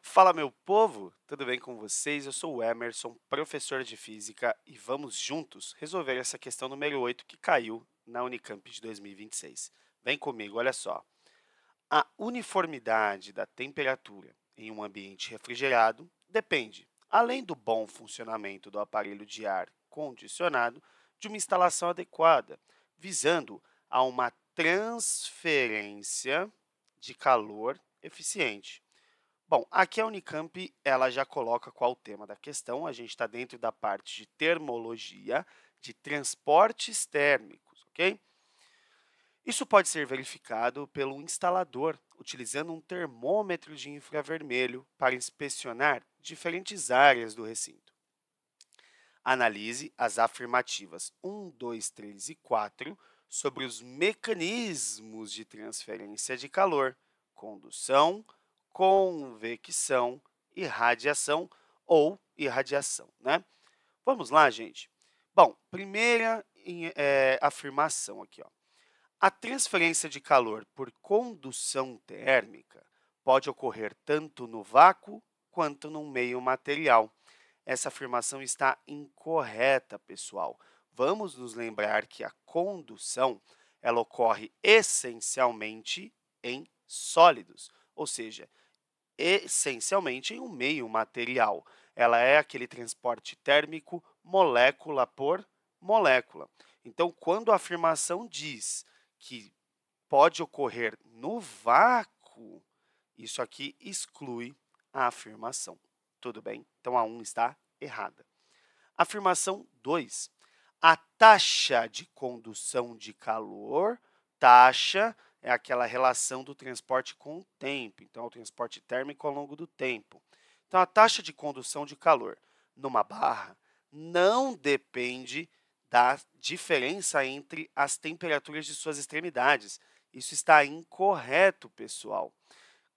Fala, meu povo! Tudo bem com vocês? Eu sou o Emerson, professor de Física, e vamos juntos resolver essa questão número 8 que caiu na Unicamp de 2026. Vem comigo, olha só. A uniformidade da temperatura em um ambiente refrigerado depende, além do bom funcionamento do aparelho de ar condicionado, de uma instalação adequada, visando a uma transferência de calor eficiente. Bom, aqui a Unicamp ela já coloca qual o tema da questão. A gente está dentro da parte de termologia de transportes térmicos, ok? Isso pode ser verificado pelo instalador, utilizando um termômetro de infravermelho para inspecionar diferentes áreas do recinto. Analise as afirmativas 1, 2, 3 e 4 sobre os mecanismos de transferência de calor, condução, convecção e radiação ou irradiação, né? Vamos lá, gente? Bom, primeira afirmação aqui, ó. A transferência de calor por condução térmica pode ocorrer tanto no vácuo quanto no meio material. Essa afirmação está incorreta, pessoal. Vamos nos lembrar que a condução ela ocorre essencialmente em sólidos, ou seja, essencialmente em um meio material. Ela é aquele transporte térmico molécula por molécula. Então, quando a afirmação diz que pode ocorrer no vácuo, isso aqui exclui a afirmação. Tudo bem? Então, a 1 está errada. Afirmação 2. A taxa de condução de calor, taxa é aquela relação do transporte com o tempo. Então, é o transporte térmico ao longo do tempo. Então, a taxa de condução de calor numa barra não depende da diferença entre as temperaturas de suas extremidades. Isso está incorreto, pessoal.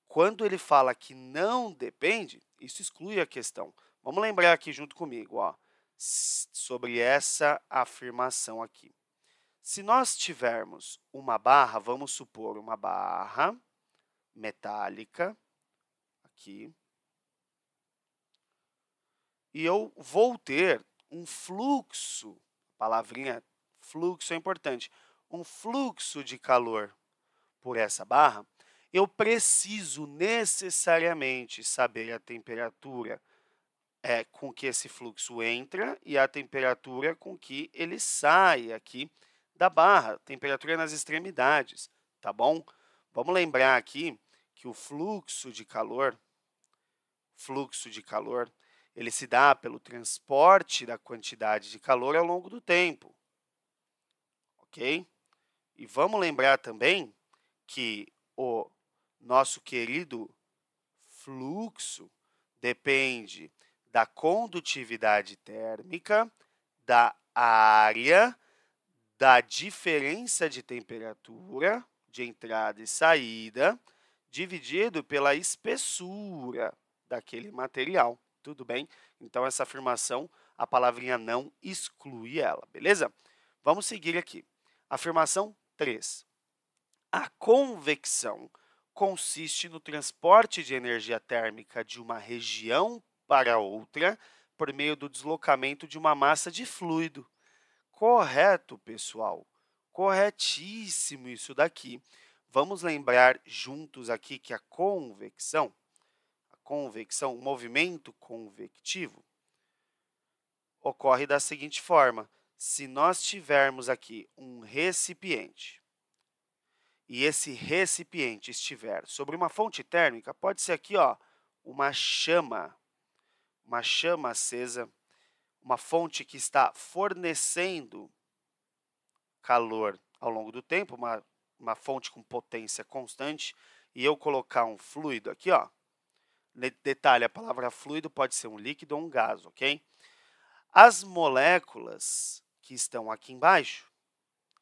Quando ele fala que não depende, isso exclui a questão. Vamos lembrar aqui junto comigo, ó, sobre essa afirmação aqui. Se nós tivermos uma barra, vamos supor uma barra metálica, aqui, e eu vou ter um fluxo, a palavrinha fluxo é importante, um fluxo de calor por essa barra, eu preciso necessariamente saber a temperatura com que esse fluxo entra e a temperatura com que ele sai aqui da barra, temperatura nas extremidades, tá bom? Vamos lembrar aqui que o fluxo de calor, ele se dá pelo transporte da quantidade de calor ao longo do tempo, ok? E vamos lembrar também que o nosso querido fluxo depende da condutividade térmica, da área, da diferença de temperatura de entrada e saída, dividido pela espessura daquele material. Tudo bem? Então, essa afirmação, a palavrinha não exclui ela, beleza? Vamos seguir aqui. Afirmação 3. A convecção consiste no transporte de energia térmica de uma região para outra por meio do deslocamento de uma massa de fluido. Correto, pessoal? Corretíssimo isso daqui. Vamos lembrar juntos aqui que a convecção, o movimento convectivo, ocorre da seguinte forma. Se nós tivermos aqui um recipiente, e esse recipiente estiver sobre uma fonte térmica, pode ser aqui, ó, uma chama acesa, uma fonte que está fornecendo calor ao longo do tempo, uma fonte com potência constante, e eu colocar um fluido aqui, ó. Detalhe, a palavra fluido pode ser um líquido ou um gás, ok? As moléculas que estão aqui embaixo,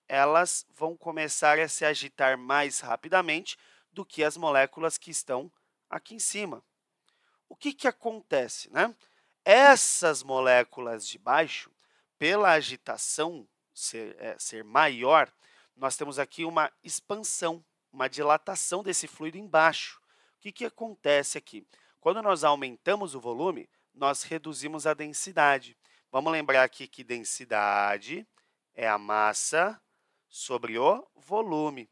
elas vão começar a se agitar mais rapidamente do que as moléculas que estão aqui em cima. O que acontece, né? Essas moléculas de baixo, pela agitação ser maior, nós temos aqui uma expansão, uma dilatação desse fluido embaixo. O que acontece aqui? Quando nós aumentamos o volume, nós reduzimos a densidade. Vamos lembrar aqui que densidade é a massa sobre o volume.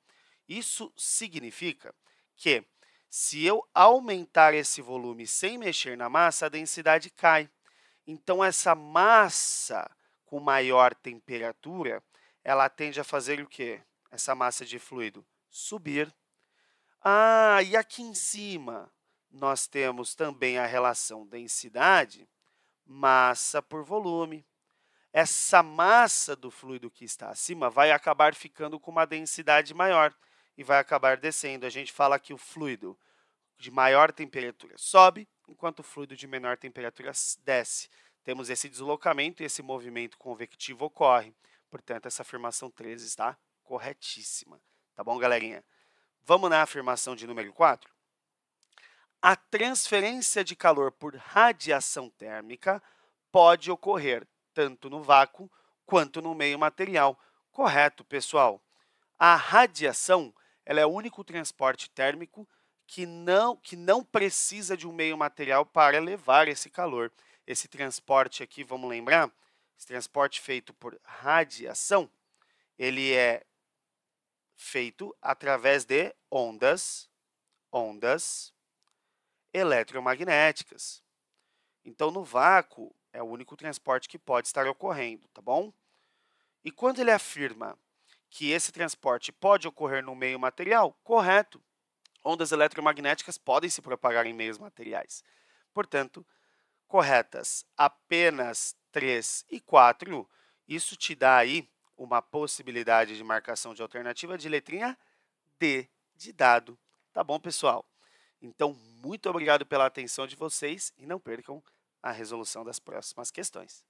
Isso significa que, se eu aumentar esse volume sem mexer na massa, a densidade cai. Então, essa massa com maior temperatura, ela tende a fazer o quê? Essa massa de fluido subir. Ah, e aqui em cima, nós temos também a relação densidade, massa por volume. Essa massa do fluido que está acima vai acabar ficando com uma densidade maior e vai acabar descendo. A gente fala que o fluido de maior temperatura sobe, enquanto o fluido de menor temperatura desce. Temos esse deslocamento e esse movimento convectivo ocorre. Portanto, essa afirmação 13 está corretíssima. Tá bom, galerinha? Vamos na afirmação de número 4? A transferência de calor por radiação térmica pode ocorrer tanto no vácuo quanto no meio material. Correto, pessoal? A radiação ela é o único transporte térmico que não precisa de um meio material para levar esse calor. Esse transporte aqui, vamos lembrar, esse transporte feito por radiação, ele é feito através de ondas eletromagnéticas. Então, no vácuo, é o único transporte que pode estar ocorrendo, tá bom? E quando ele afirma que esse transporte pode ocorrer no meio material, correto. Ondas eletromagnéticas podem se propagar em meios materiais. Portanto, corretas apenas 3 e 4, isso te dá aí uma possibilidade de marcação de alternativa de letrinha D de dado. Tá bom, pessoal? Então, muito obrigado pela atenção de vocês e não percam a resolução das próximas questões.